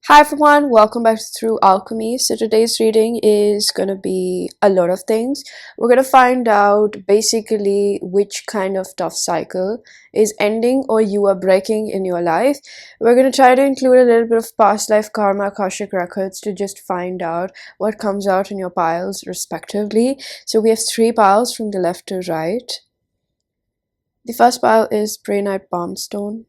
Hi everyone, welcome back to Through Alchemy. So today's reading is going to be a lot of things. We're going to find out basically which kind of tough cycle is ending or you are breaking in your life. We're going to try to include a little bit of past life karma, Akashic records to just find out what comes out in your piles respectively. So we have 3 piles from the left to right. The first pile is Prehnite Palmstone.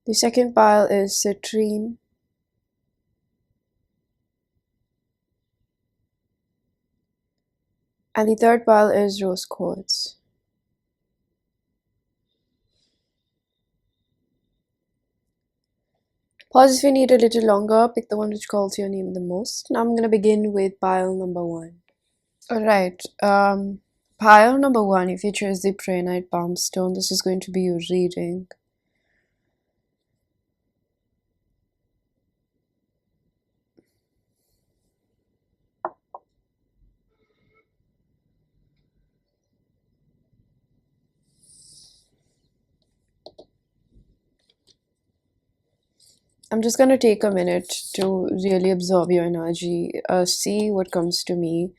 The second pile is Citrine. And the third pile is Rose Quartz. Pause if you need a little longer, pick the one which calls your name the most. Now I'm going to begin with pile number 1. Alright, pile number 1, if you choose the Prehnite Palmstone, this is going to be your reading. I'm just going to take a minute to really absorb your energy, see what comes to me.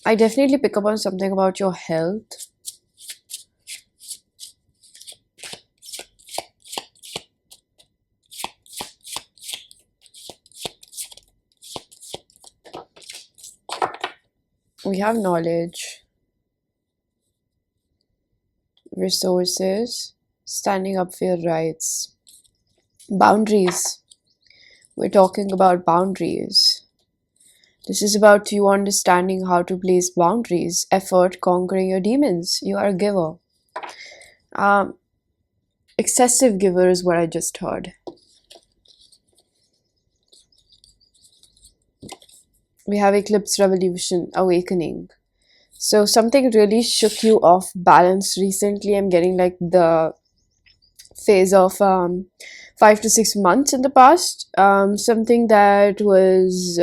I definitely pick up on something about your health. We have knowledge, resources, standing up for your rights, boundaries. We're talking about boundaries. This is about you understanding how to place boundaries, effort, conquering your demons. You are a giver. Excessive giver is what I just heard. We have Eclipse, Revolution, Awakening. So something really shook you off balance recently. I'm getting like the phase of 5 to 6 months in the past. Something that was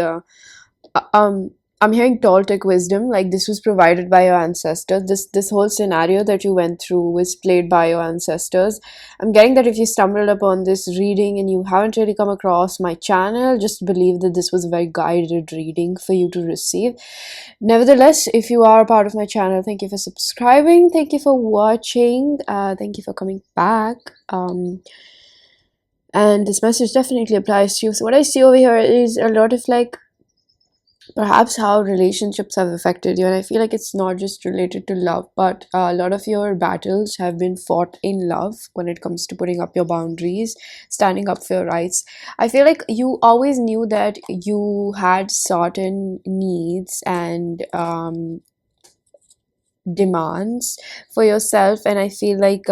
I'm hearing Toltec wisdom, like this was provided by your ancestors. This whole scenario that you went through was played by your ancestors. I'm getting that if you stumbled upon this reading and you haven't really come across my channel, just believe that this was a very guided reading for you to receive. Nevertheless, if you are a part of my channel, thank you for subscribing, thank you for watching, thank you for coming back. And this message definitely applies to you. So what I see over here is a lot of like perhaps how relationships have affected you, and I feel like it's not just related to love, but a lot of your battles have been fought in love when it comes to putting up your boundaries, standing up for your rights. I feel like you always knew that you had certain needs and demands for yourself, and I feel like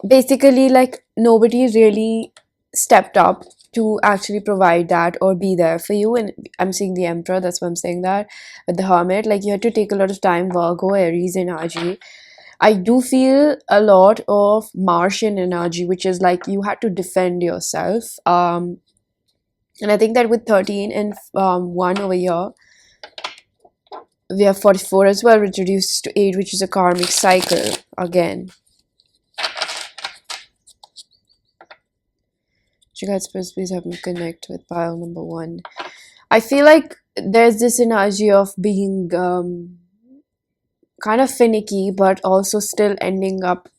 basically like nobody really stepped up to actually provide that or be there for you. And I'm seeing the Emperor, that's why I'm saying that. With the Hermit, like you had to take a lot of time, Virgo, Aries energy. I do feel a lot of Martian energy, which is like you had to defend yourself. And I think that with 13 and 1 over here, we have 44 as well, which reduces to 8, which is a karmic cycle again. You guys please help me connect with pile number 1. I feel like there's this energy of being kind of finicky, but also still ending up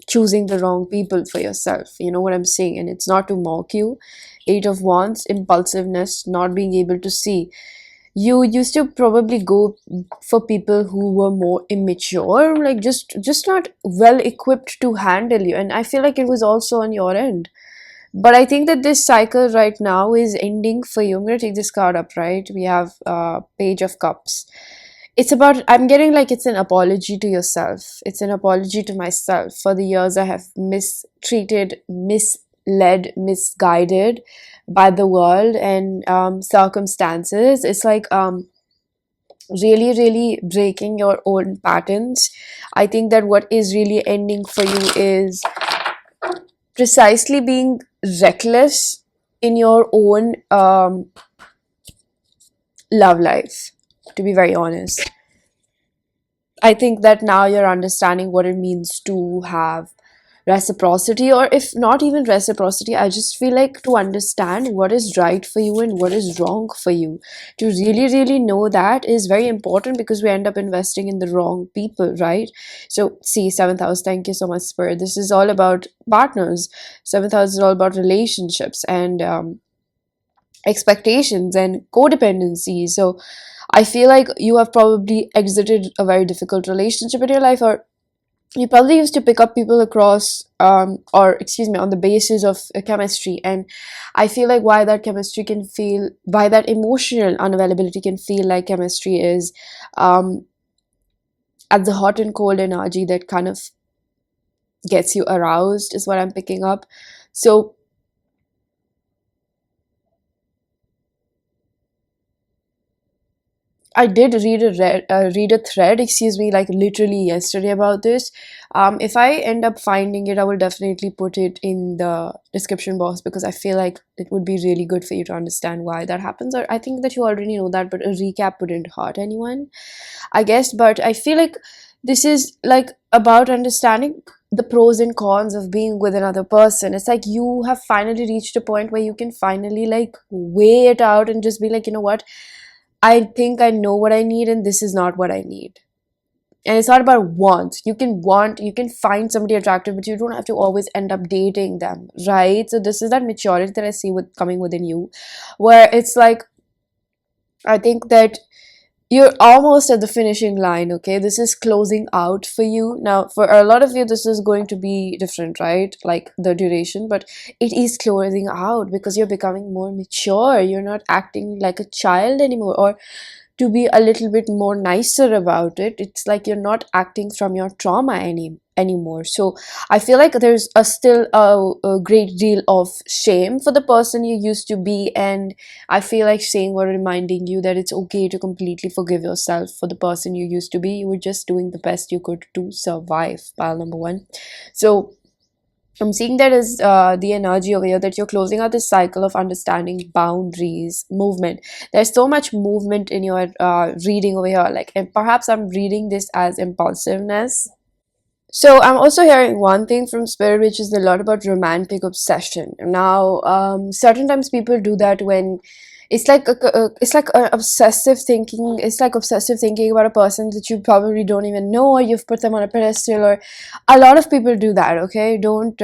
choosing the wrong people for yourself. You know what I'm saying? And it's not to mock you. 8 of Wands, impulsiveness, not being able to see. You used to probably go for people who were more immature, like just not well equipped to handle you. And I feel like it was also on your end. But I think that this cycle right now is ending for you. I'm going to take this card up, right? We have Page of Cups. It's about, I'm getting like it's an apology to yourself. It's an apology to myself for the years I have mistreated, misled, misguided by the world and circumstances. It's like really, really breaking your own patterns. I think that what is really ending for you is precisely being reckless in your own love life, to be very honest. I think that now you're understanding what it means to have reciprocity, or if not even reciprocity, I just feel like to understand what is right for you and what is wrong for you. To really, really know that is very important, because we end up investing in the wrong people, right? So, see, seventh house, thank you so much, Spirit. This is all about partners. Seventh house is all about relationships and expectations and codependency. So, I feel like you have probably exited a very difficult relationship in your life, or you probably used to pick up people across or excuse me, on the basis of chemistry. And I feel like why that emotional unavailability can feel like chemistry is um, at the hot and cold energy that kind of gets you aroused, is what I'm picking up. So I did read a thread, excuse me, like literally yesterday about this. If I end up finding it, I will definitely put it in the description box, because I feel like it would be really good for you to understand why that happens. Or I think that you already know that, but a recap wouldn't hurt anyone, I guess. But I feel like this is like about understanding the pros and cons of being with another person. It's like you have finally reached a point where you can finally like weigh it out and just be like, you know what? I think I know what I need, and this is not what I need. And it's not about want. You can find somebody attractive, but you don't have to always end up dating them, right? So this is that maturity that I see with coming within you, where it's like, I think that you're almost at the finishing line. Okay, this is closing out for you now. For a lot of you, this is going to be different, right? Like the duration, but it is closing out because you're becoming more mature. You're not acting like a child anymore, or to be a little bit more nicer about it, it's like you're not acting from your trauma anymore. So I feel like there's still a great deal of shame for the person you used to be, and I feel like saying or reminding you that it's okay to completely forgive yourself for the person you used to be. You were just doing the best you could to survive, pile number one. So I'm seeing that as the energy over here, that you're closing out this cycle of understanding boundaries, movement. There's so much movement in your reading over here. Like, and perhaps I'm reading this as impulsiveness. So I'm also hearing one thing from Spirit, which is a lot about romantic obsession. Now, certain times people do that when it's like a obsessive thinking. It's like obsessive thinking about a person that you probably don't even know, or you've put them on a pedestal, or a lot of people do that. Okay, don't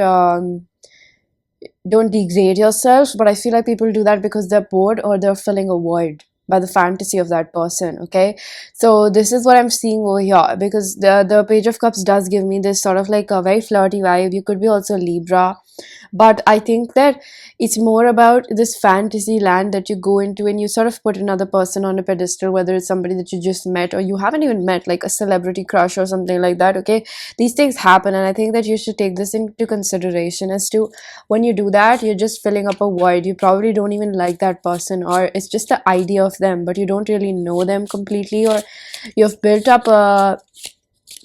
degrade yourself, but I feel like people do that because they're bored or they're filling a void by the fantasy of that person. Okay, so this is what I'm seeing over here, because the Page of Cups does give me this sort of like a very flirty vibe. You could be also Libra, but I think that it's more about this fantasy land that you go into, and you sort of put another person on a pedestal, whether it's somebody that you just met or you haven't even met, like a celebrity crush or something like that. Okay, these things happen, and I think that you should take this into consideration as to when you do that, you're just filling up a void. You probably don't even like that person, or it's just the idea of them, but you don't really know them completely, or you've built up a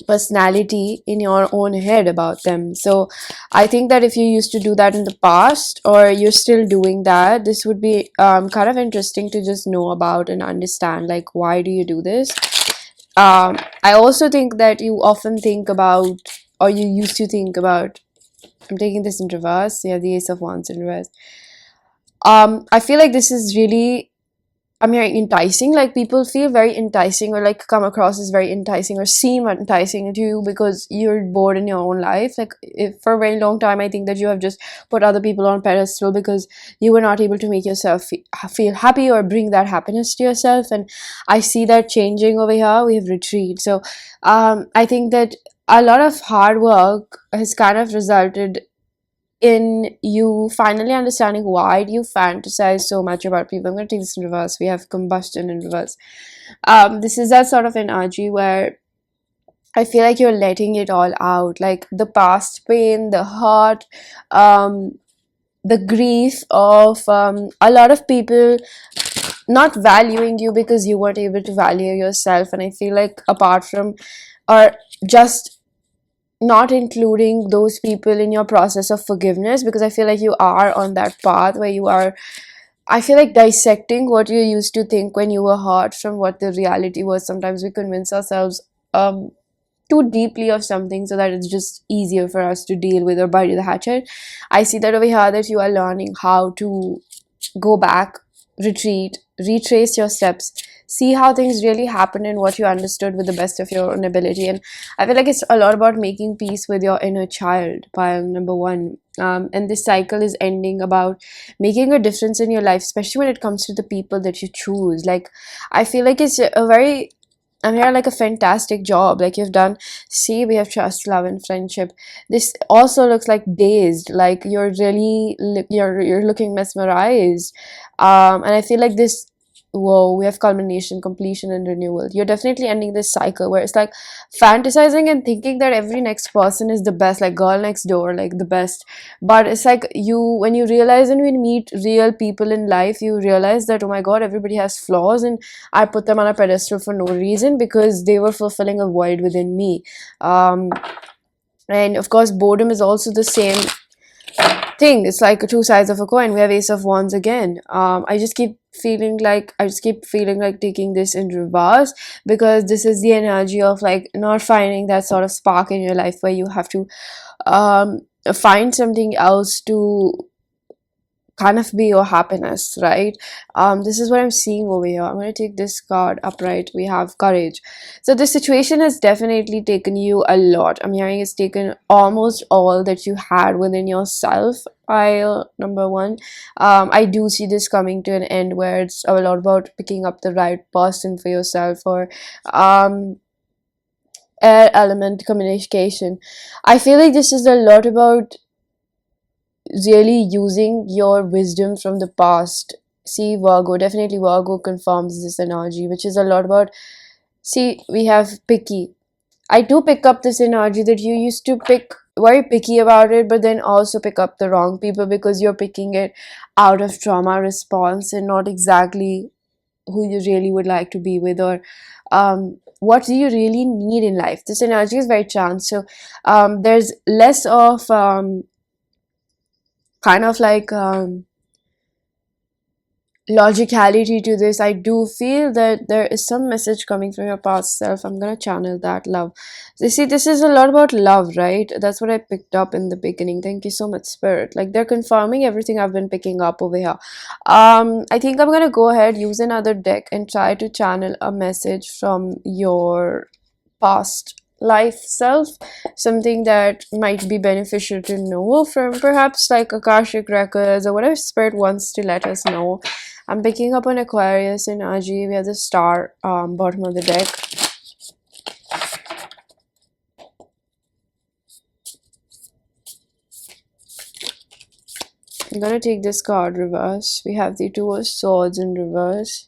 personality in your own head about them. So I think that if you used to do that in the past, or you're still doing that, this would be kind of interesting to just know about and understand, like, why do you do this. I also think that you often think about, or you used to think about, I'm taking this in reverse. Yeah, the Ace of Wands in reverse. I feel like this is really, I'm hearing enticing. Like people feel very enticing, or like come across as very enticing, or seem enticing to you because you're bored in your own life. Like if for a very long time, I think that you have just put other people on pedestal because you were not able to make yourself feel happy or bring that happiness to yourself. And I see that changing over here. We have retreat. So I think that a lot of hard work has kind of resulted in you finally understanding why do you fantasize so much about people. I'm going to take this in reverse. We have combustion in reverse. This is that sort of energy where I feel like you're letting it all out, like the past pain, the hurt, the grief of a lot of people not valuing you because you weren't able to value yourself. And I feel like apart from, or just not including those people in your process of forgiveness, because I feel like you are on that path where you are I feel like dissecting what you used to think when you were hurt from what the reality was. Sometimes we convince ourselves um too deeply of something so that it's just easier for us to deal with or bury the hatchet. I see that over here, that you are learning how to go back, retreat, retrace your steps, see how things really happened and what you understood with the best of your own ability. And I feel like it's a lot about making peace with your inner child, pile number one. And this cycle is ending about making a difference in your life, especially when it comes to the people that you choose. Like, I feel like it's a very, I'm here like a fantastic job. Like you've done, see, we have trust, love, and friendship. This also looks like dazed, like you're really, you're looking mesmerized. And I feel like this, whoa, we have culmination, completion, and renewal. You're definitely ending this cycle where it's like fantasizing and thinking that every next person is the best, like girl next door, like the best. But it's like you, when you realize and when you meet real people in life, you realize that, oh my god, everybody has flaws, and I put them on a pedestal for no reason because they were fulfilling a void within me. Um, and of course, boredom is also the same thing. It's like two sides of a coin. We have Ace of Wands again. I just keep feeling like taking this in reverse, because this is the energy of like not finding that sort of spark in your life where you have to um find something else to kind of be your happiness, right? This is what I'm seeing over here. I'm going to take this card upright. We have courage. So this situation has definitely taken you a lot. I'm hearing it's taken almost all that you had within yourself. Pile number one. I do see this coming to an end where it's a lot about picking up the right person for yourself, or air element communication. I feel like this is a lot about really using your wisdom from the past. See, Virgo, definitely Virgo confirms this energy, which is a lot about. See, we have picky. I do pick up this energy that you used to pick, very picky about it, but then also pick up the wrong people because you're picking it out of trauma response and not exactly who you really would like to be with, or what do you really need in life. This energy is very chance. So there's less of kind of like logicality to this. I do feel that there is some message coming from your past self. I'm gonna channel that love. You see, this is a lot about love, right? That's what I picked up in the beginning. Thank you so much, Spirit. Like they're confirming everything I've been picking up over here. I think I'm gonna go ahead, use another deck, and try to channel a message from your past life self, something that might be beneficial to know from perhaps like Akashic records or whatever spirit wants to let us know. I'm picking up an Aquarius energy. We have the star bottom of the deck. I'm gonna take this card reverse. We have the Two of Swords in reverse.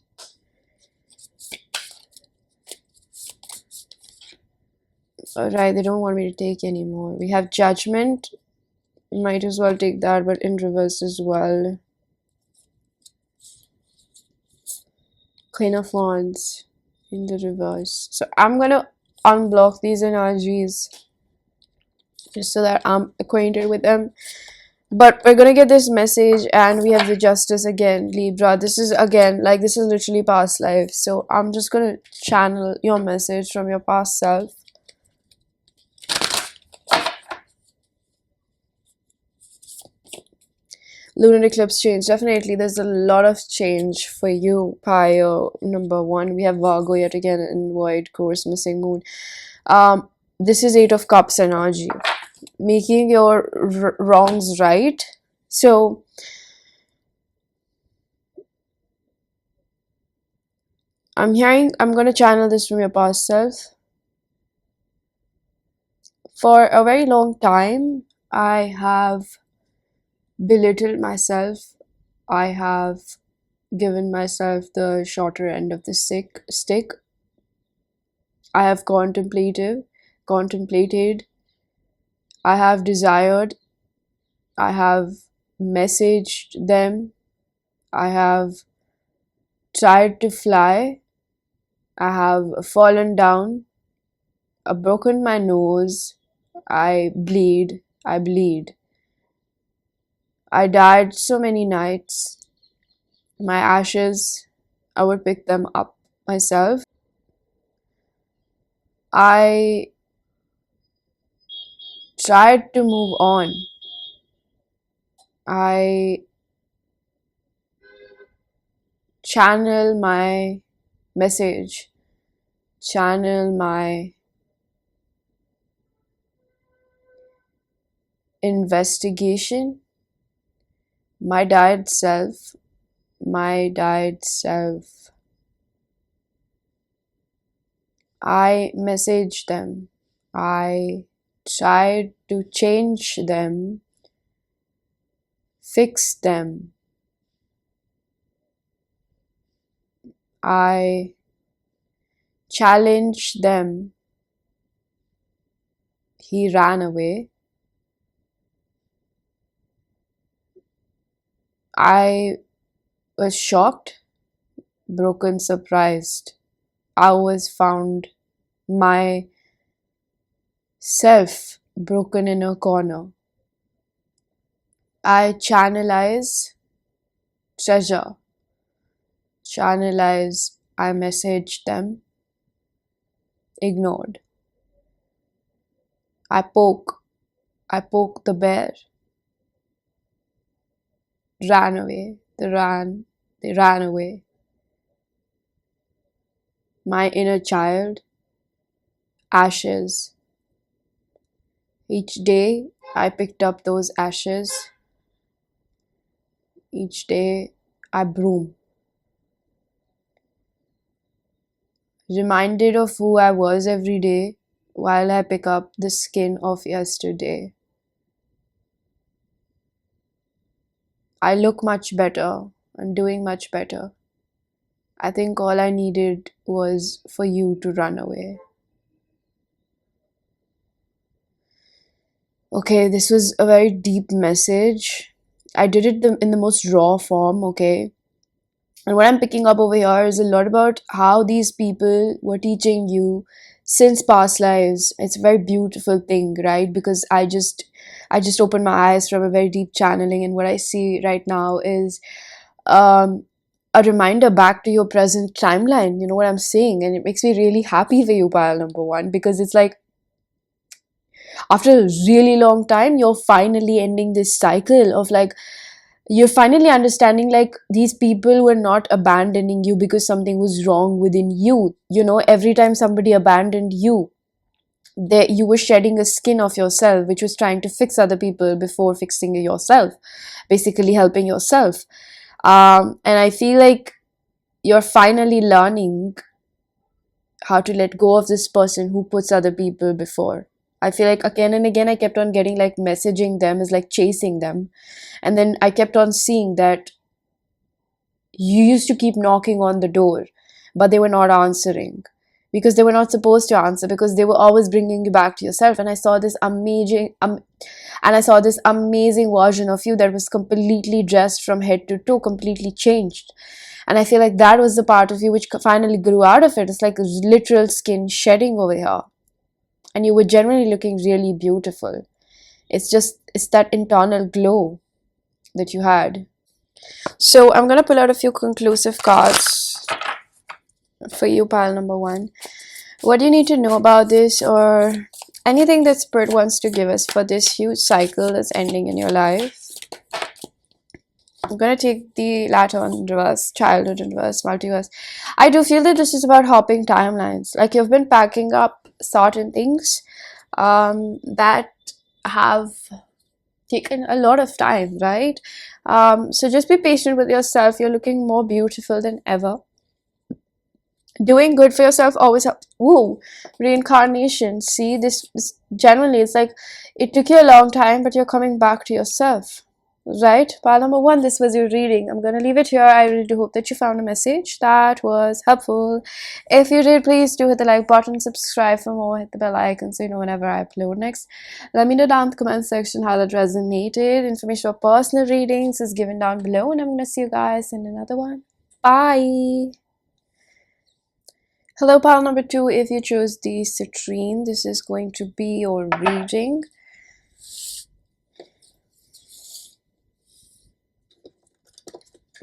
Alright, they don't want me to take anymore. We have Judgment. Might as well take that, but in reverse as well. Queen of Wands in the reverse. So I'm gonna unblock these energies just so that I'm acquainted with them. But we're gonna get this message, and we have the Justice again, Libra. This is again, like, this is literally past life. So I'm just gonna channel your message from your past self. Lunar eclipse change. Definitely, there's a lot of change for you, Pio. Number one, we have Virgo yet again in void course, missing moon. This is Eight of Cups energy, making your wrongs right. So I'm gonna channel this from your past self. For a very long time, I have belittled myself. I have given myself the shorter end of the stick. I have contemplated, I have desired, I have messaged them, I have tried to fly, I have fallen down, I've broken my nose, I bleed, I died so many nights, My ashes, I would pick them up myself. I tried to move on. I channel my message, channel my investigation, my died self, my died self. I messaged them. I tried to change them, fix them. I challenged them. He ran away. I was shocked, broken, surprised. I was found my self broken in a corner. I channelize treasure. Channelize, I messaged them, ignored. I poke the bear. Ran away. They ran away. My inner child, ashes. Each day I picked up those ashes. Each day I broom. Reminded of who I was every day while I pick up the skin of yesterday. I look much better. I'm doing much better. I think all I needed was for you to run away. Okay, this was a very deep message. I did it in the most raw form, okay? And what I'm picking up over here is a lot about how these people were teaching you since past lives. It's a very beautiful thing, right? Because I just opened my eyes from a very deep channeling, and what I see right now is um a reminder back to your present timeline. You know what I'm saying? And it makes me really happy for you, pile number one, because it's like after a really long time, you're finally ending this cycle of like, you're finally understanding like these people were not abandoning you because something was wrong within you. You know, every time somebody abandoned you, you were shedding a skin of yourself, which was trying to fix other people before fixing yourself, basically helping yourself. And I feel like you're finally learning how to let go of this person who puts other people before. I feel like again and again I kept on getting like messaging them is like chasing them. And then I kept on seeing that you used to keep knocking on the door, but they were not answering because they were not supposed to answer, because they were always bringing you back to yourself. And I saw this amazing version of you that was completely dressed from head to toe, completely changed. And I feel like that was the part of you which finally grew out of it. It's like a literal skin shedding over here. And you were generally looking really beautiful. It's that internal glow that you had. So I'm going to pull out a few conclusive cards for you, pile number one. What do you need to know about this, or anything that Spirit wants to give us for this huge cycle that's ending in your life? I'm going to take the latter in reverse, childhood in reverse, multiverse. I do feel that this is about hopping timelines. Like you've been packing up certain things that have taken a lot of time, right? So just be patient with yourself. You're looking more beautiful than ever. Doing good for yourself always helps. Woo, reincarnation. See, this generally it's like it took you a long time, but you're coming back to yourself. Right, pile number one, this was your reading. I'm gonna leave it here. I really do hope that you found a message that was helpful. If you did, please do hit the like button, subscribe for more, hit the bell icon so you know whenever I upload next. Let me know down in the comment section how that resonated. Information about personal readings is given down below, and I'm gonna see you guys in another one. Bye. Hello, pile number two. If you chose the Citrine, this is going to be your reading.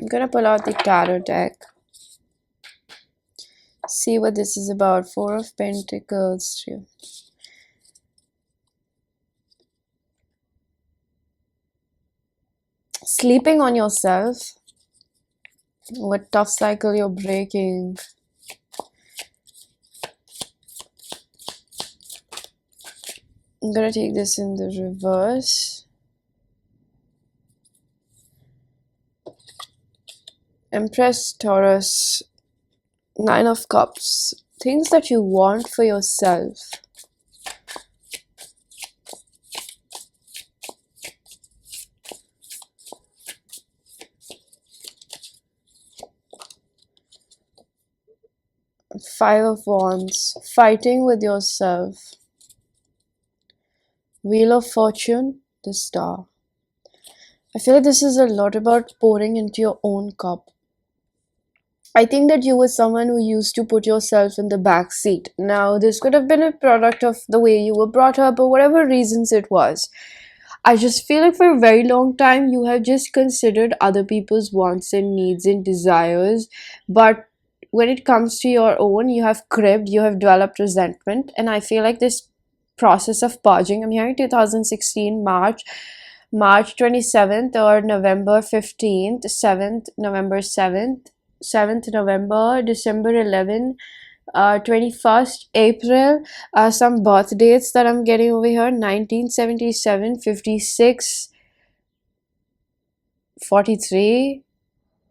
I'm gonna pull out the tarot deck. See what this is about. Four of Pentacles. Sleeping on yourself. What tough cycle you're breaking. I'm gonna take this in the reverse. Empress, Taurus, Nine of Cups. Things that you want for yourself. Five of Wands. Fighting with yourself. Wheel of Fortune, the Star. I feel like this is a lot about pouring into your own cup. I think that you were someone who used to put yourself in the back seat. Now, this could have been a product of the way you were brought up or whatever reasons it was. I just feel like for a very long time you have just considered other people's wants and needs and desires, but when it comes to your own, you have cribbed, you have developed resentment, and I feel like this process of purging, I'm hearing 2016 March 27th or November 15th, 7th, November 7th, 7th November, December 11th, 21st April, some birth dates that I'm getting over here: 1977, 56, 43,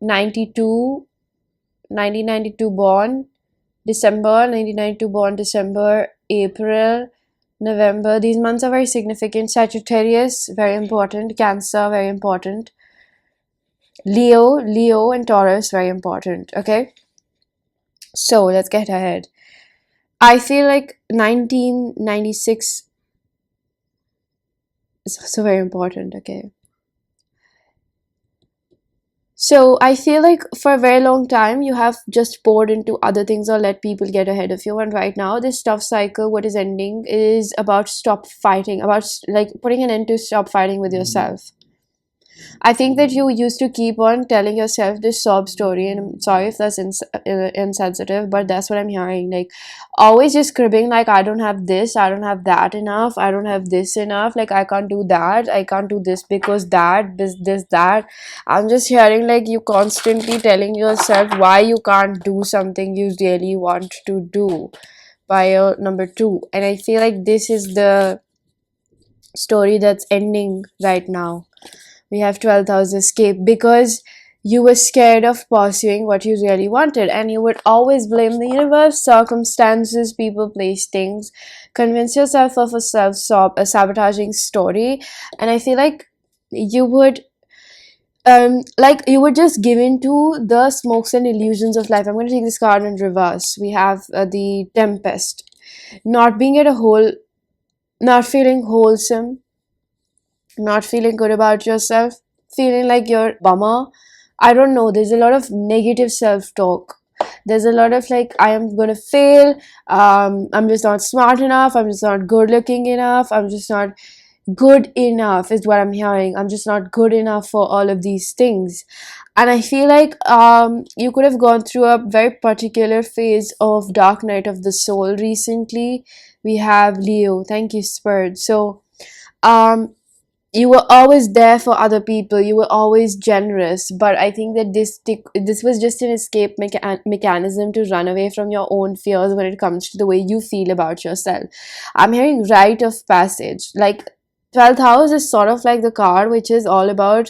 92, 1992 born, December, 1992 born, December, April, November. These months are very significant. Sagittarius, very important. Cancer, very important. Leo and Taurus, very important. Okay, so let's get ahead. I feel like 1996 is also very important. Okay, so I feel like for a very long time you have just poured into other things or let people get ahead of you, and right now this tough cycle, what is ending, is about stop fighting, about like putting an end to stop fighting with yourself. I think that you used to keep on telling yourself this sob story, and I'm sorry if that's insensitive, but that's what I'm hearing. Like, always just cribbing, like, I don't have this, I don't have that enough, I don't have this enough, like, I can't do that, I can't do this because that, this, that. I'm just hearing, like, you constantly telling yourself why you can't do something you really want to do by your number two. And I feel like this is the story that's ending right now. We have 12th house escape because you were scared of pursuing what you really wanted, and you would always blame the universe, circumstances, people, place, things. Convince yourself of a sabotaging story, and I feel like you would just give in to the smokes and illusions of life. I'm going to take this card in reverse. We have the Tempest. Not being at a whole, not feeling wholesome, not feeling good about yourself, feeling like you're a bummer. I don't know, there's a lot of negative self-talk. There's a lot of like, I am gonna fail, I'm just not smart enough, I'm just not good looking enough, I'm just not good enough is what I'm hearing. I'm just not good enough for all of these things. And I feel like you could have gone through a very particular phase of dark night of the soul recently. We have Leo. Thank you, Spirit. So you were always there for other people, you were always generous, but I think that this was just an escape mechanism to run away from your own fears when it comes to the way you feel about yourself. I'm hearing rite of passage. Like, 12th house is sort of like the card which is all about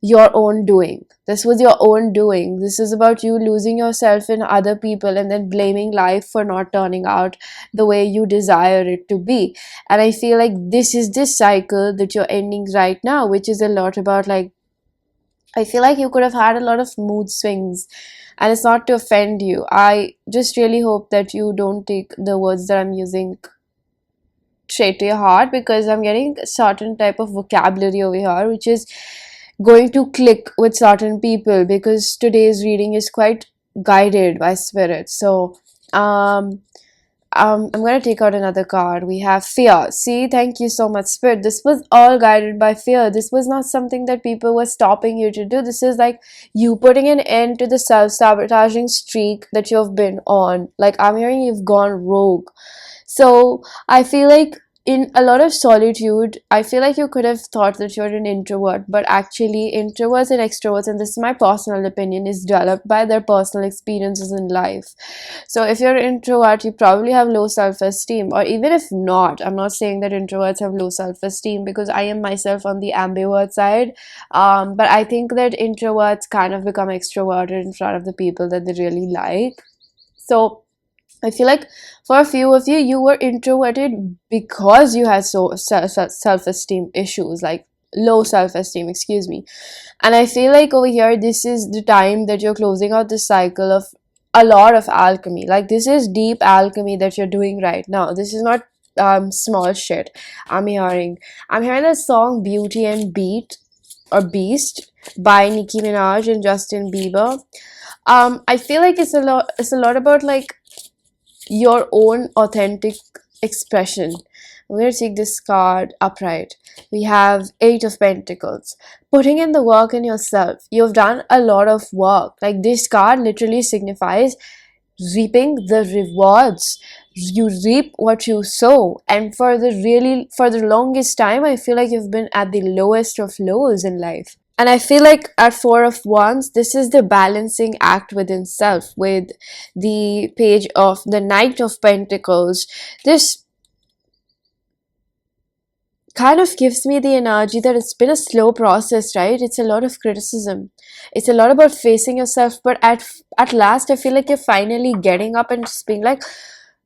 your own doing. This was your own doing. This is about you losing yourself in other people and then blaming life for not turning out the way you desire it to be. And I feel like this is this cycle that you're ending right now, which is a lot about, like, I feel like you could have had a lot of mood swings, and it's not to offend you. I just really hope that you don't take the words that I'm using straight to your heart, because I'm getting a certain type of vocabulary over here which is going to click with certain people, because today's reading is quite guided by spirit. So I'm gonna take out another card. We have fear. See, thank you so much, Spirit. This was all guided by fear. This was not something that people were stopping you to do. This is like you putting an end to the self-sabotaging streak that you've been on. Like, I'm hearing you've gone rogue. So I feel like in a lot of solitude, I feel like you could have thought that you're an introvert, but actually introverts and extroverts, and this is my personal opinion, is developed by their personal experiences in life. So if you're an introvert, you probably have low self-esteem, or even if not, I'm not saying that introverts have low self-esteem, because I am myself on the ambivert side. But I think that introverts kind of become extroverted in front of the people that they really like. So I feel like for a few of you, you were introverted because you had so self-esteem issues, like low self-esteem, excuse me. And I feel like over here, this is the time that you're closing out this cycle of a lot of alchemy. Like, this is deep alchemy that you're doing right now. This is not small shit. I'm hearing the song Beauty and Beat or Beast by Nicki Minaj and Justin Bieber. I feel like it's a lot about like your own authentic expression. I'm going to take this card upright. We have Eight of Pentacles. Putting in the work in yourself. You've done a lot of work. Like, this card literally signifies reaping the rewards. You reap what you sow. And for the longest time, I feel like you've been at the lowest of lows in life. And I feel like at Four of Wands, this is the balancing act within self. With the page of the Knight of Pentacles, this kind of gives me the energy that it's been a slow process, right? It's a lot of criticism. It's a lot about facing yourself, but at last I feel like you're finally getting up and just being like,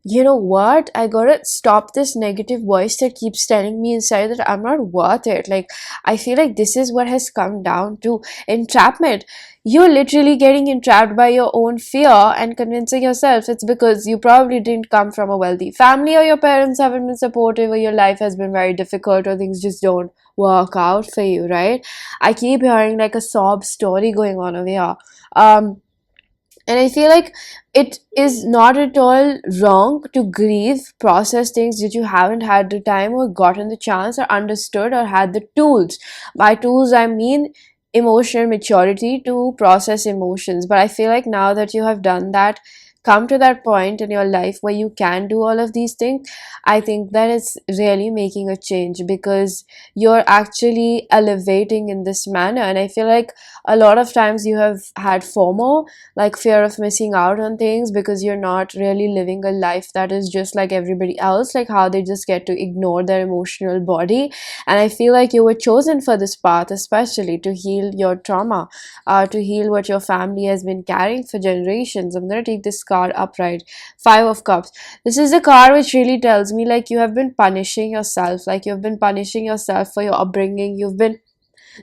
you know what, I gotta stop this negative voice that keeps telling me inside that I'm not worth it. Like, I feel like this is what has come down to entrapment. You're literally getting entrapped by your own fear and convincing yourself it's because you probably didn't come from a wealthy family, or your parents haven't been supportive, or your life has been very difficult, or things just don't work out for you, right? I keep hearing like a sob story going on over here. And I feel like it is not at all wrong to grieve, process things that you haven't had the time or gotten the chance or understood or had the tools. By tools, I mean emotional maturity to process emotions. But I feel like now that you have done that, come to that point in your life where you can do all of these things, I think that it's really making a change, because you're actually elevating in this manner. And I feel like a lot of times you have had FOMO, like fear of missing out on things, because you're not really living a life that is just like everybody else, like how they just get to ignore their emotional body. And I feel like you were chosen for this path, especially to heal your trauma, to heal what your family has been carrying for generations. I'm going to take this card upright. Five of Cups. This is a card which really tells me like you have been punishing yourself, like you've been punishing yourself for your upbringing. You've been,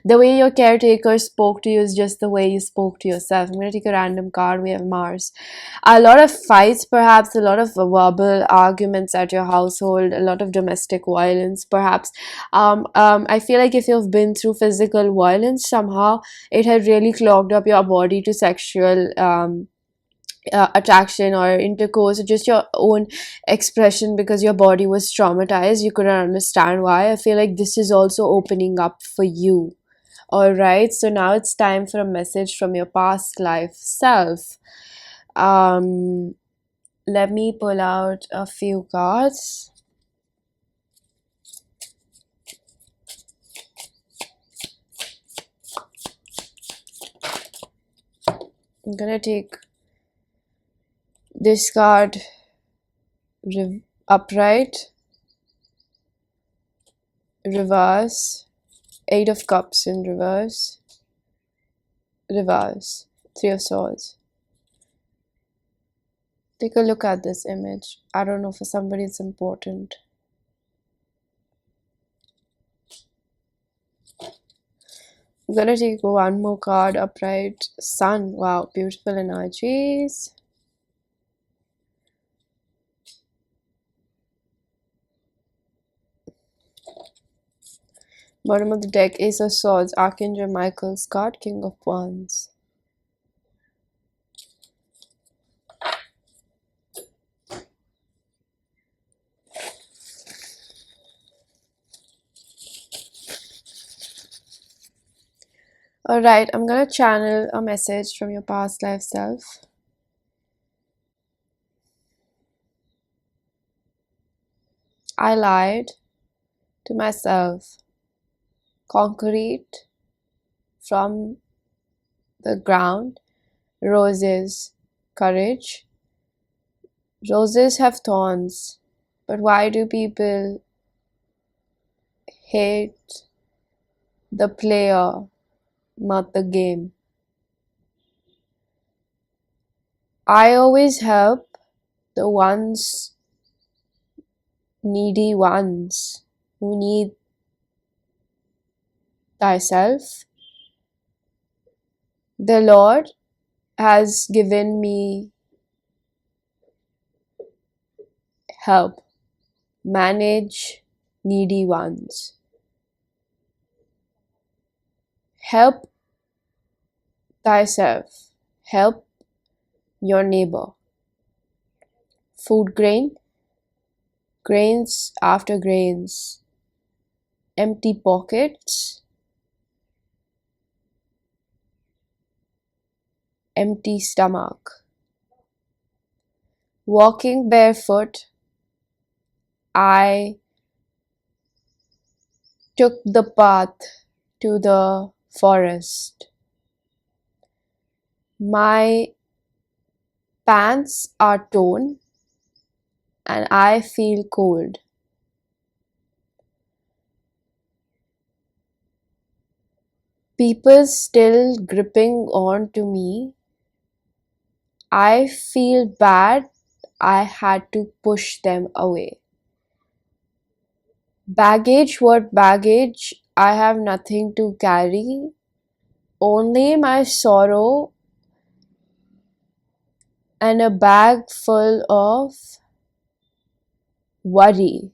the way your caretaker spoke to you is just the way you spoke to yourself. I'm going to take a random card. We have Mars. A lot of fights, perhaps, a lot of verbal arguments at your household, a lot of domestic violence, perhaps. I feel like if you've been through physical violence, somehow it had really clogged up your body to sexual attraction or intercourse, or just your own expression, because your body was traumatized. You couldn't understand why. I feel like this is also opening up for you. Alright, so now it's time for a message from your past life self. Let me pull out a few cards. I'm gonna take this card upright, reverse, Eight of Cups in reverse, reverse, Three of Swords. Take a look at this image. I don't know, for somebody it's important. I'm gonna take one more card upright, Sun. Wow, beautiful energies. Bottom of the deck, Ace of Swords, Archangel Michael's card, King of Wands. Alright, I'm gonna channel a message from your past life self. I lied to myself. Concrete from the ground. Roses. Courage. Roses have thorns. But why do people hate the player, not the game? I always help the needy ones who need thyself. The Lord has given me help manage needy ones. Help thyself. Help your neighbor. Food grain, grains after grains. Empty pockets, empty stomach. Walking barefoot, I took the path to the forest. My pants are torn and I feel cold. People still gripping on to me. I feel bad. I had to push them away. Baggage, what baggage? I have nothing to carry. Only my sorrow and a bag full of worry.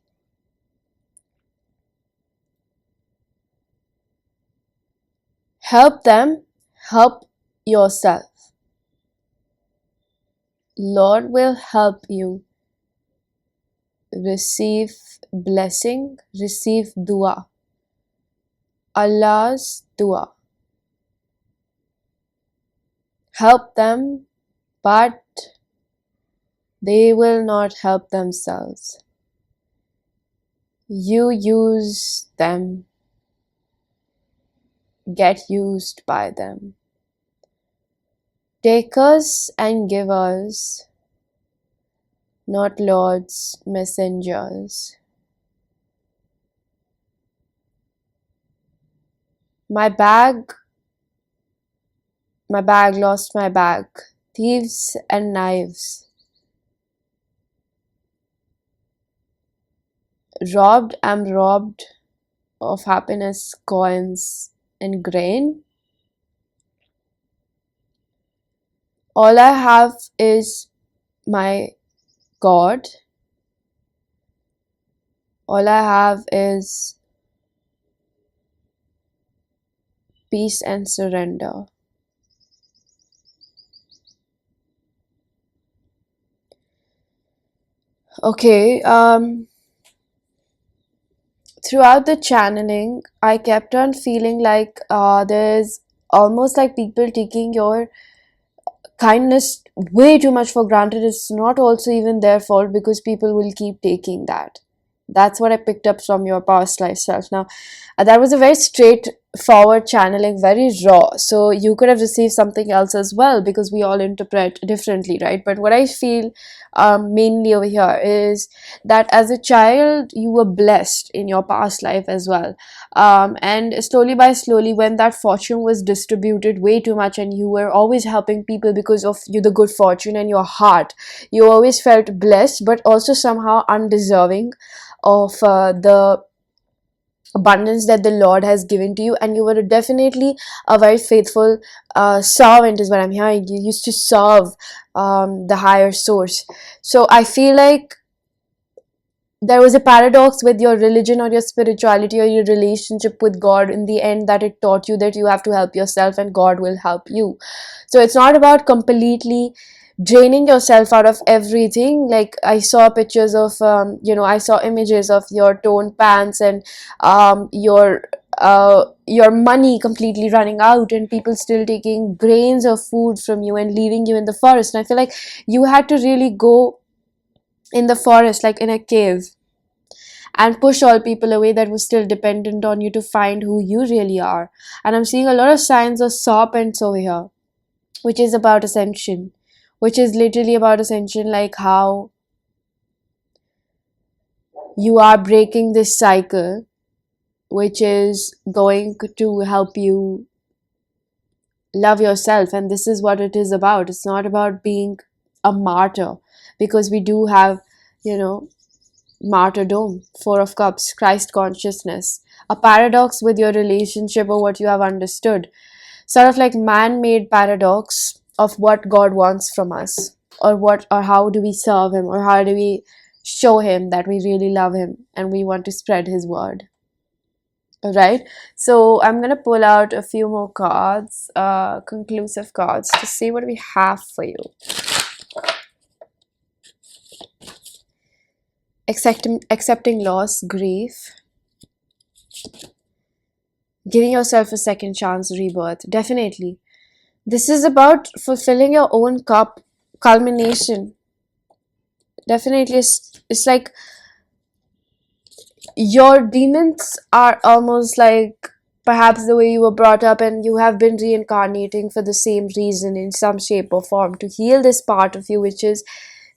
Help them, help yourself. Lord will help you. Receive blessing, receive dua. Allah's dua. Help them, but they will not help themselves. You use them. Get used by them. Takers and givers, not Lord's messengers. My bag lost my bag. Thieves and knives. I'm robbed of happiness, coins, and grain. All I have is my God. All I have is peace and surrender. Okay, throughout the channeling, I kept on feeling like there's almost like people taking your kindness way too much for granted. It's not also even their fault because people will keep taking that. That's what I picked up from your past life self. Now, that was a very straightforward channeling, very raw. So you could have received something else as well because we all interpret differently, right? But what I feel mainly over here is that as a child, you were blessed in your past life as well. And slowly by slowly, when that fortune was distributed way too much and you were always helping people because of the good fortune and your heart, you always felt blessed but also somehow undeserving of the abundance that the Lord has given to you, and you were definitely a very faithful servant is what I'm hearing. You used to serve the higher source. So I feel like there was a paradox with your religion or your spirituality or your relationship with God in the end, that it taught you that you have to help yourself and God will help you. So it's not about completely draining yourself out of everything. Like I saw pictures of I saw images of your torn pants and your your money completely running out and people still taking grains of food from you and leaving you in the forest. And I feel like you had to really go in the forest, like in a cave, and push all people away that were still dependent on you to find who you really are. And I'm seeing a lot of signs of serpents over here, which is about ascension, which is literally about ascension, like how you are breaking this cycle, which is going to help you love yourself. And this is what it is about. It's not about being a martyr, because we do have, you know, martyrdom, Four of Cups, Christ consciousness, a paradox with your relationship or what you have understood, sort of like man-made paradox of what God wants from us, or what, or how do we serve him, or how do we show him that we really love him and we want to spread his word. All right, so I'm gonna pull out a few more cards, conclusive cards, to see what we have for you. Accepting loss, grief, giving yourself a second chance, rebirth. Definitely, this is about fulfilling your own cup, culmination. Definitely, it's like your demons are almost like perhaps the way you were brought up, and you have been reincarnating for the same reason in some shape or form, to heal this part of you which is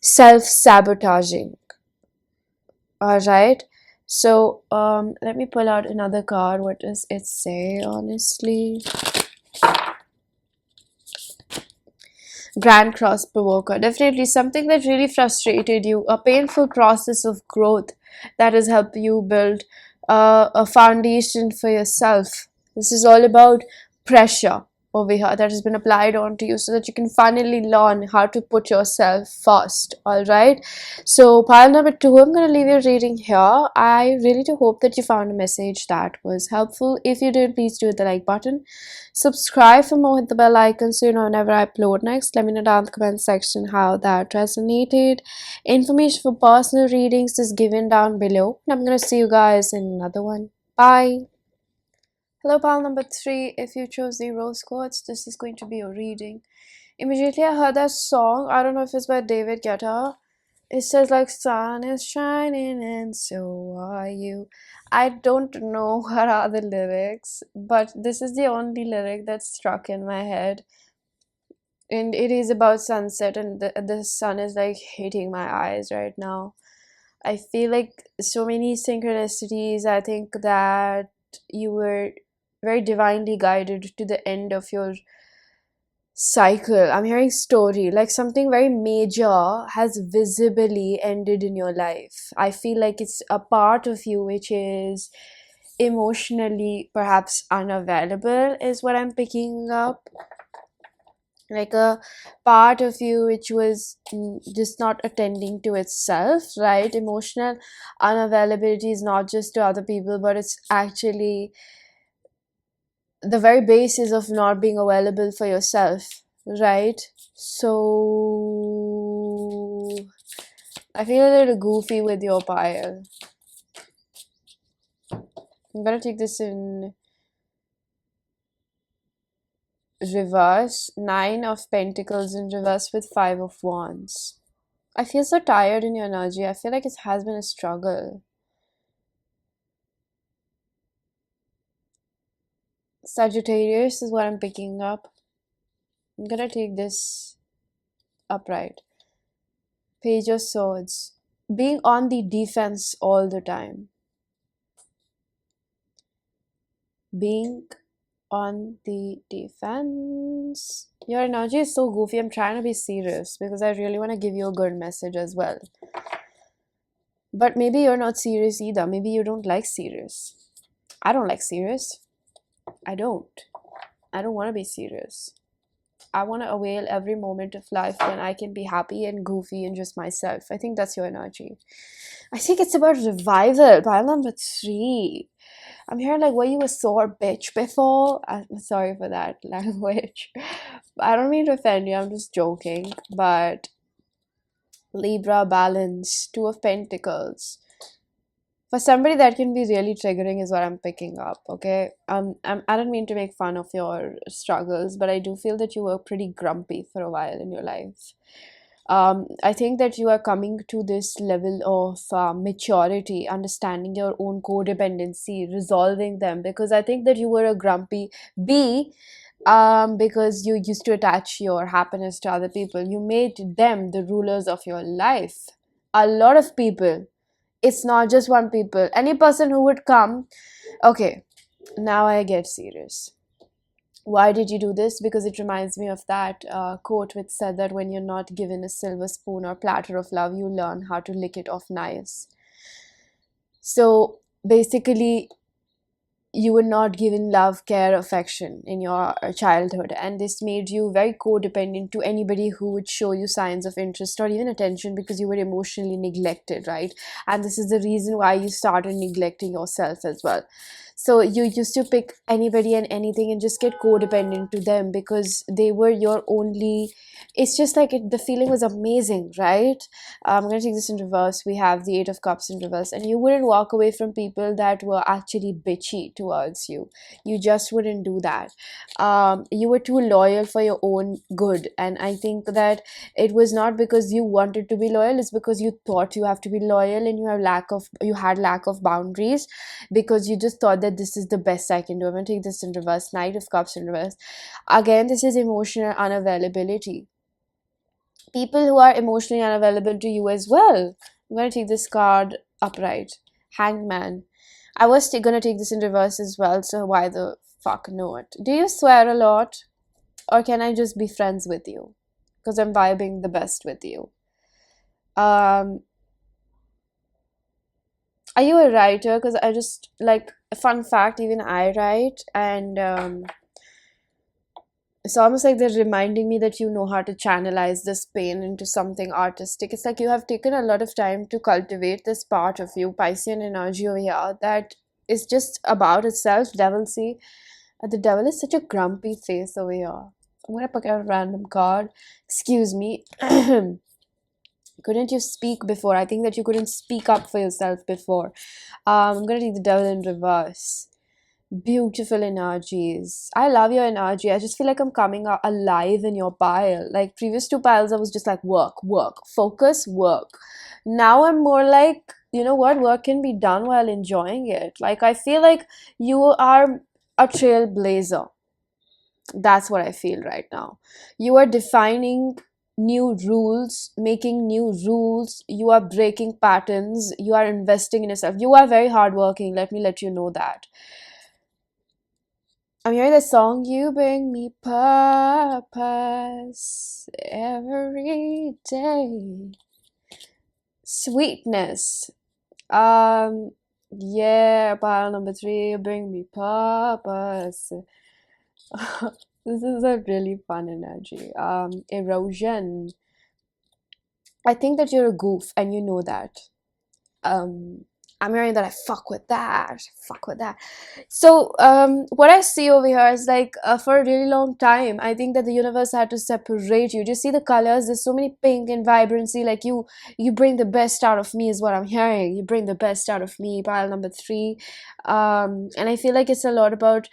self-sabotaging. All right, so let me pull out another card. What does it say, honestly? Grand Cross Provoker. Definitely something that really frustrated you, a painful process of growth that has helped you build a foundation for yourself. This is all about pressure over here that has been applied onto you so that you can finally learn how to put yourself first. All right, so pile number 2, I'm going to leave your reading here. I really do hope that you found a message that was helpful. If you did, please do hit the like button, subscribe for more, hit the bell icon so you know whenever I upload next. Let me know down in the comment section how that resonated. Information for personal readings is given down below, and I'm going to see you guys in another one. Bye. Hello, pal number 3. If you chose the rose quartz, this is going to be your reading. Immediately I heard that song. I don't know if it's by David Guetta. It says like, sun is shining and so are you. I don't know what are the lyrics, but this is the only lyric that struck in my head. And it is about sunset, and the sun is like hitting my eyes right now. I feel like so many synchronicities. I think that you were very divinely guided to the end of your cycle. I'm hearing story, like something very major has visibly ended in your life. I feel like it's a part of you which is emotionally perhaps unavailable, is what I'm picking up. Like a part of you which was just not attending to itself, right? Emotional unavailability is not just to other people, but it's actually the very basis of not being available for yourself, right? So I feel a little goofy with your pile. I'm gonna take this in reverse. 9 of Pentacles in reverse with 5 of Wands. I feel so tired in your energy. I feel like it has been a struggle. Sagittarius is what I'm picking up. I'm gonna take this upright. Page of Swords. Being on the defense all the time. Being on the defense. Your energy is so goofy. I'm trying to be serious because I really want to give you a good message as well. But maybe you're not serious either. Maybe you don't like serious. I don't like serious. I don't want to be serious. I want to avail every moment of life when I can be happy and goofy and just myself. I think that's your energy. I think it's about revival. Pile number 3. I'm hearing like, were you a sore bitch before? I'm sorry for that language. I don't mean to offend you. I'm just joking. But Libra, balance, 2 of Pentacles, For somebody, that can be really triggering, is what I'm picking up. Okay, I don't mean to make fun of your struggles, but I do feel that you were pretty grumpy for a while in your life. I think that you are coming to this level of maturity, understanding your own codependency, resolving them, because I think that you were a grumpy bee, because you used to attach your happiness to other people. You made them the rulers of your life. A lot of people, it's not just one people, any person who would come. Okay, now I get serious. Why did you do this? Because it reminds me of that quote which said that when you're not given a silver spoon or platter of love, you learn how to lick it off nice. So basically, you were not given love, care, affection in your childhood, and this made you very codependent to anybody who would show you signs of interest or even attention, because you were emotionally neglected, right? And this is the reason why you started neglecting yourself as well. So you used to pick anybody and anything and just get codependent to them because they were your only. It's just like the feeling was amazing, right? I'm going to take this in reverse. We have the Eight of Cups in reverse, and you wouldn't walk away from people that were actually bitchy towards you. You just wouldn't do that. You were too loyal for your own good, and I think that it was not because you wanted to be loyal. It's because you thought you have to be loyal, and you had lack of boundaries, because you just thought that this is the best I can do. I'm going to take this in reverse. Knight of Cups in reverse. Again, this is emotional unavailability. People who are emotionally unavailable to you as well. I'm going to take this card upright. Hangman. I was going to take this in reverse as well, so why the fuck not? Do you swear a lot? Or can I just be friends with you? Because I'm vibing the best with you. Um, are you a writer? Because I just, like, a fun fact, even I write, and it's almost like they're reminding me that you know how to channelize this pain into something artistic. It's like you have taken a lot of time to cultivate this part of you, Piscean energy over here, that is just about itself. Devil, see? The devil is such a grumpy face over here. I'm gonna pick out a random card. Excuse me. Couldn't you speak before? I think that you couldn't speak up for yourself before. I'm gonna take the devil in reverse. Beautiful energies. I love your energy. I just feel like I'm coming out alive in your pile. Like previous two piles, I was just like work, work, focus, work. Now I'm more like, you know what, work can be done while enjoying it. Like I feel like you are a trailblazer. That's what I feel right now. You are defining new rules, making new rules. You are breaking patterns. You are investing in yourself. You are very hardworking. Let me let you know that. I'm hearing the song "You Bring Me Purpose Every Day." Sweetness. Um, yeah, pile number three, "You Bring Me Purpose." This is a really fun energy. Erosion. I think that you're a goof and you know that. Um, I'm hearing that I fuck with that. Fuck with that. So, what I see over here is like for a really long time, I think that the universe had to separate you. Do you see the colors? There's so many pink and vibrancy. Like you bring the best out of me, is what I'm hearing. You bring the best out of me. Pile number three, and I feel like it's a lot about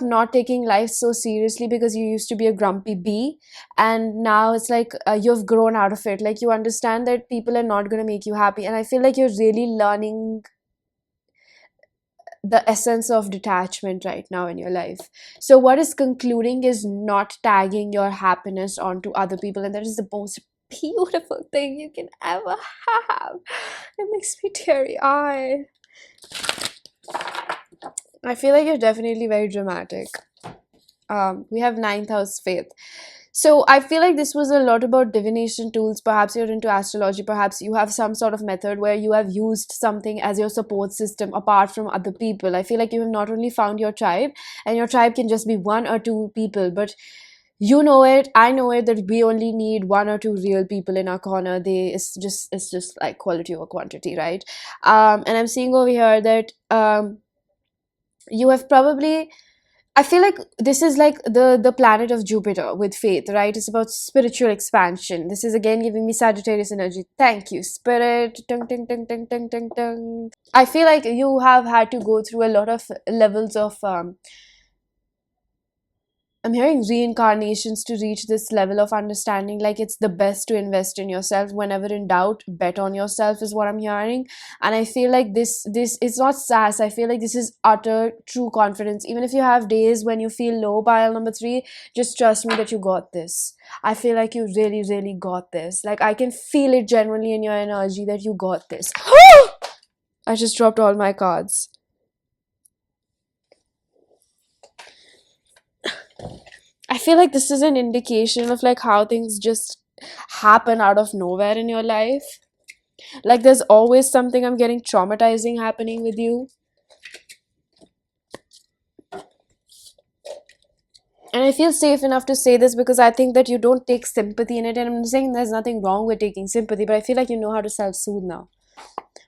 not taking life so seriously, because you used to be a grumpy bee, and now it's like you've grown out of it. Like you understand that people are not going to make you happy, and I feel like you're really learning the essence of detachment right now in your life. So what is concluding is not tagging your happiness onto other people, and that is the most beautiful thing you can ever have. It makes me teary-eyed. I feel like you're definitely very dramatic. We have ninth house faith. So I feel like this was a lot about divination tools. Perhaps you're into astrology. Perhaps you have some sort of method where you have used something as your support system apart from other people. I feel like you have not only found your tribe, and your tribe can just be one or two people, but you know it, I know it, that we only need one or two real people in our corner. It's just like quality over quantity, right? And I'm seeing over here that you have probably, I feel like this is like the planet of Jupiter with faith, right? It's about spiritual expansion. This is again giving me Sagittarius energy. Thank you, Spirit. Tung, tung, tung, tung, tung, tung, tung. I feel like you have had to go through a lot of levels of I'm hearing reincarnations to reach this level of understanding. Like it's the best to invest in yourself. Whenever in doubt, bet on yourself is what I'm hearing. And I feel like this it's not sass. I feel like this is utter true confidence. Even if you have days when you feel low, pile number three, just trust me that you got this. I feel like you really, really got this. Like I can feel it genuinely in your energy that you got this. I just dropped all my cards. I feel like this is an indication of like how things just happen out of nowhere in your life. Like there's always something I'm getting traumatizing happening with you. And I feel safe enough to say this because I think that you don't take sympathy in it. And I'm saying there's nothing wrong with taking sympathy, but I feel like you know how to self soothe now.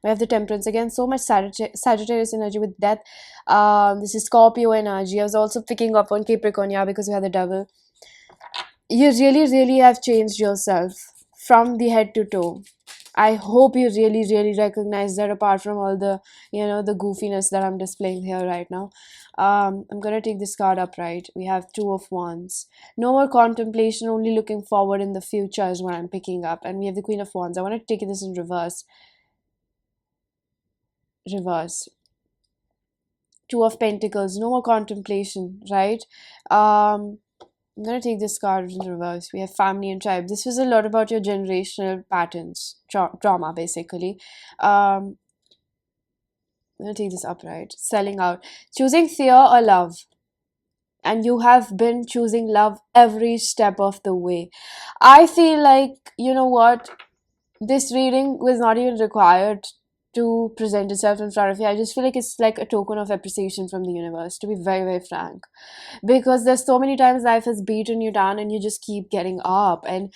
We have the Temperance again, so much Sagittarius energy with death. This is Scorpio energy. I was also picking up on Capricorn, yeah, because we had the devil. You really, really have changed yourself from the head to toe. I hope you really, really recognize that apart from all the, the goofiness that I'm displaying here right now. I'm going to take this card upright. We have Two of Wands. No more contemplation, only looking forward in the future is what I'm picking up. And we have the Queen of Wands. I want to take this in reverse. Reverse. Two of Pentacles. No more contemplation, right? I'm going to take this card in reverse. We have family and tribe. This was a lot about your generational patterns, trauma, basically. I'm going to take this upright. Selling out. Choosing fear or love. And you have been choosing love every step of the way. I feel like, you know what? This reading was not even required to present itself in front of you. I just feel like it's like a token of appreciation from the universe, to be very, very frank. Because there's so many times life has beaten you down and you just keep getting up. And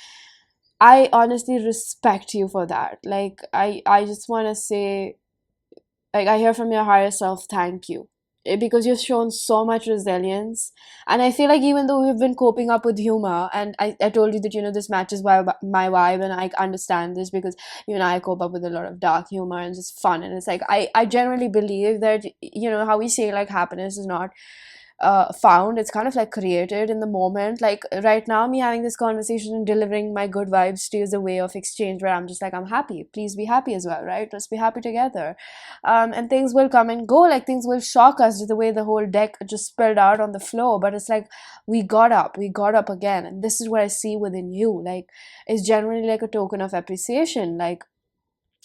I honestly respect you for that. Like I just want to say, like, I hear from your higher self, thank you. Because you've shown so much resilience. And I feel like even though we've been coping up with humor, and I told you that, this matches my vibe, and I understand this because, I cope up with a lot of dark humor and just fun. And it's like, I generally believe that, how we say, like, happiness is not found, it's kind of like created in the moment. Like right now, me having this conversation and delivering my good vibes to you is a way of exchange where I'm just like, I'm happy, please be happy as well, right? Let's be happy together. And things will come and go, like things will shock us the way the whole deck just spilled out on the floor, but it's like we got up again. And this is what I see within you. Like it's generally like a token of appreciation. Like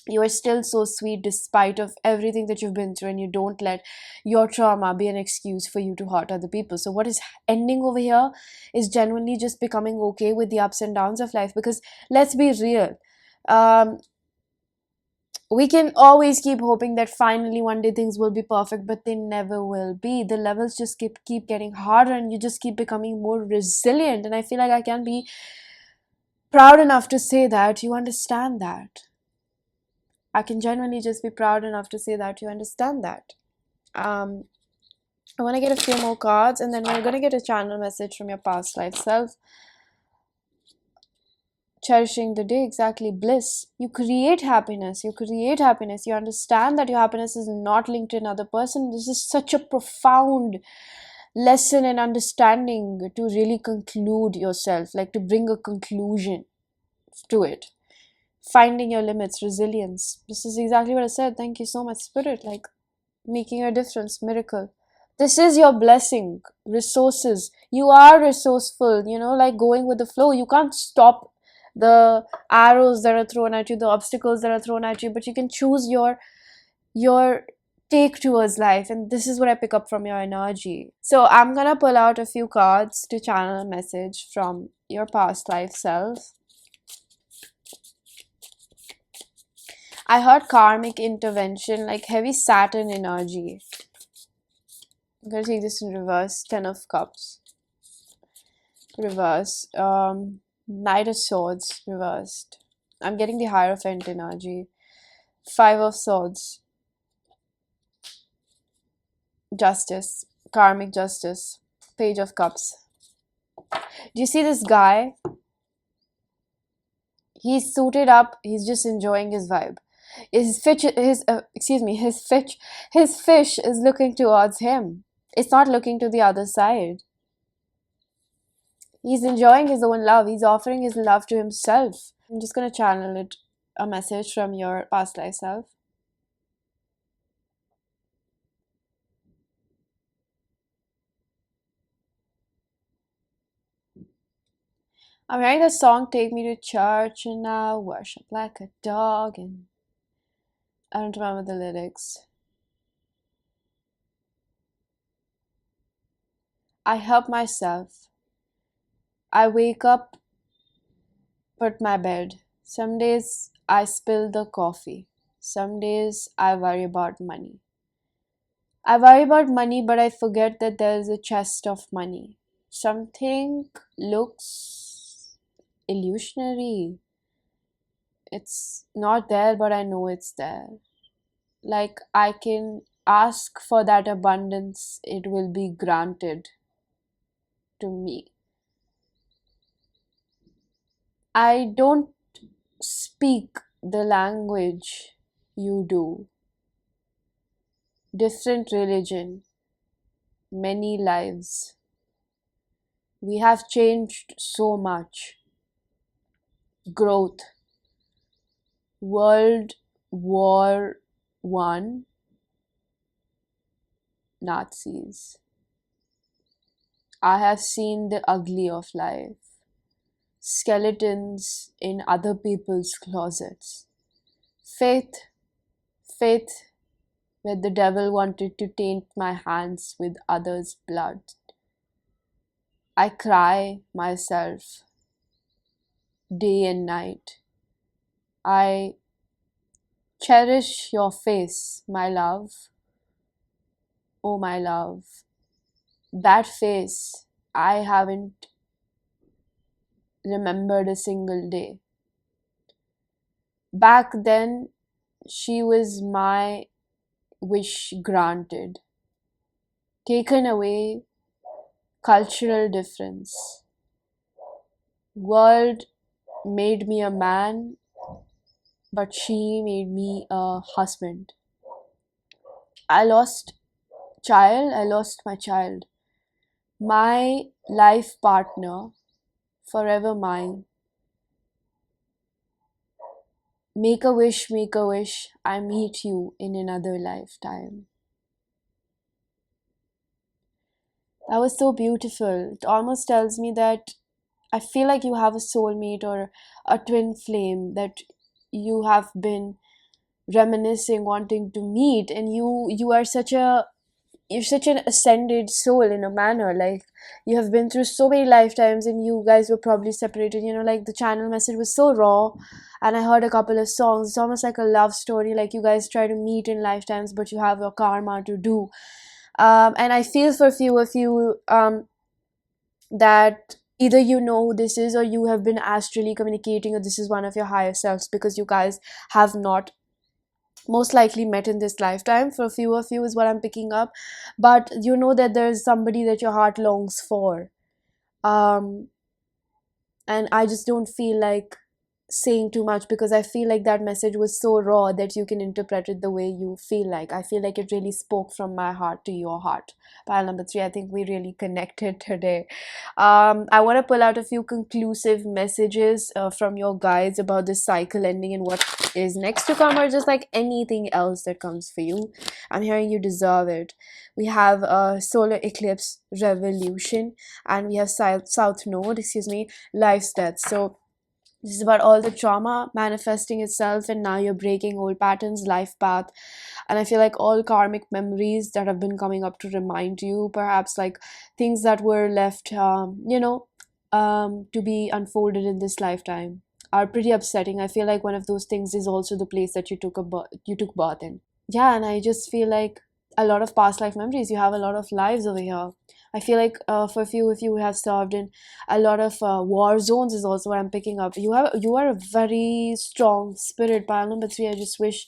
you are still so sweet despite of everything that you've been through, and you don't let your trauma be an excuse for you to hurt other people. So what is ending over here is genuinely just becoming okay with the ups and downs of life. Because let's be real, um we can always keep hoping that finally one day things will be perfect, but they never will be. The levels just keep getting harder, and you just keep becoming more resilient. And I feel like I can be proud enough to say that you understand that. I can genuinely just be proud enough to say that you understand that. Um, I want to get a few more cards, and then we're going to get a channel message from your past life self. Cherishing the day, exactly. Bliss. You create happiness. You create happiness. You understand that your happiness is not linked to another person. This is such a profound lesson and understanding to really conclude yourself, like to bring a conclusion to it. Finding your limits, resilience. This is exactly what I said. Thank you so much, Spirit. Like making a difference, miracle. This is your blessing, resources. You are resourceful, like going with the flow. You can't stop the arrows that are thrown at you, the obstacles that are thrown at you, but you can choose your take towards life. And this is what I pick up from your energy. So I'm gonna pull out a few cards to channel a message from your past life self. I heard karmic intervention, like heavy Saturn energy. I'm going to take this in reverse. 10 of Cups. Reverse. Knight of Swords. Reversed. I'm getting the Hierophant energy. 5 of Swords. Justice. Karmic justice. Page of Cups. Do you see this guy? He's suited up. He's just enjoying his vibe. His fish is looking towards him. It's not looking to the other side. He's enjoying his own love. He's offering his love to himself. I'm just gonna channel it, a message from your past life self. I'm hearing the song "Take Me to Church" and I worship like a dog, and I don't remember the lyrics. I help myself. I wake up, put my bed. Some days I spill the coffee. Some days I worry about money. I worry about money, but I forget that there's a chest of money. Something looks illusionary. It's not there, but I know it's there. Like I can ask for that abundance, it will be granted to me. I don't speak the language you do. Different religion, many lives. We have changed so much. Growth. World War One. Nazis. I have seen the ugly of life. Skeletons in other people's closets. Faith. Faith where the devil wanted to taint my hands with others' blood. I cry myself day and night. I cherish your face, my love. Oh, my love. That face I haven't remembered a single day. Back then, she was my wish granted. Taken away, cultural difference. World made me a man, but she made me a husband. I lost my child. My life partner, forever mine. Make a wish, I meet you in another lifetime. That was so beautiful. It almost tells me that I feel like you have a soulmate or a twin flame that you have been reminiscing, wanting to meet, and you are you're such an ascended soul in a manner. Like you have been through so many lifetimes and you guys were probably separated, like the channel message was so raw, and I heard a couple of songs. It's almost like a love story, like you guys try to meet in lifetimes but you have your karma to do. And I feel for a few of you that either you know who this is or you have been astrally communicating, or this is one of your higher selves, because you guys have not most likely met in this lifetime. For a few of you is what I'm picking up, but you know that there's somebody that your heart longs for, and I just don't feel like saying too much because I feel like that message was so raw that you can interpret it the way you feel like. I feel like it really spoke from my heart to your heart. Pile number 3, I think we really connected today. I want to pull out a few conclusive messages from your guides about this cycle ending and what is next to come, or just like anything else that comes for you. I'm hearing you deserve it. We have a solar eclipse revolution, and we have south node, life's death. So this is about all the trauma manifesting itself, and now you're breaking old patterns, life path. And I feel like all karmic memories that have been coming up to remind you, perhaps like things that were left, to be unfolded in this lifetime, are pretty upsetting. I feel like one of those things is also the place that you took birth in. Yeah, and I just feel like a lot of past life memories. You have a lot of lives over here. I feel like for a few of you who have served in a lot of war zones is also what I'm picking up. You are a very strong spirit. Pile number 3, I just wish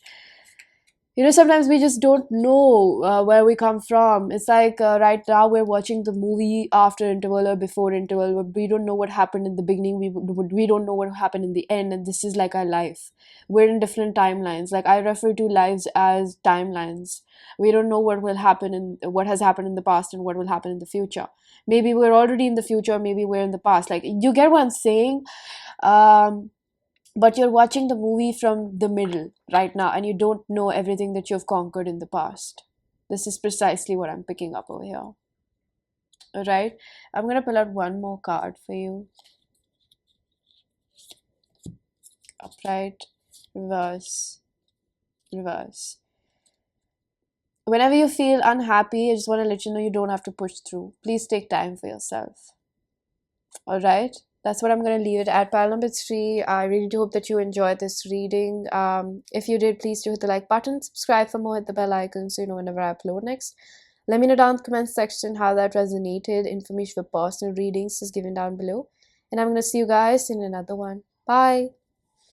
You know, sometimes we just don't know where we come from. It's like right now we're watching the movie after interval or before interval, but we don't know what happened in the beginning. We don't know what happened in the end, and this is like our life. We're in different timelines. Like I refer to lives as timelines. We don't know what will happen in what has happened in the past and what will happen in the future. Maybe we're already in the future, maybe we're in the past. Like you get what I'm saying? Um, but you're watching the movie from the middle right now and you don't know everything that you've conquered in the past. This is precisely what I'm picking up over here. All right, I'm gonna pull out one more card for you. Upright, reverse, reverse. Whenever you feel unhappy, I just want to let you know you don't have to push through. Please take time for yourself. All right, that's what I'm going to leave it at. Pile number 3. I really do hope that you enjoyed this reading. If you did, please do hit the like button, subscribe for more, hit the bell icon so you know whenever I upload next. Let me know down in the comment section how that resonated. Information for personal readings is given down below. And I'm going to see you guys in another one. Bye.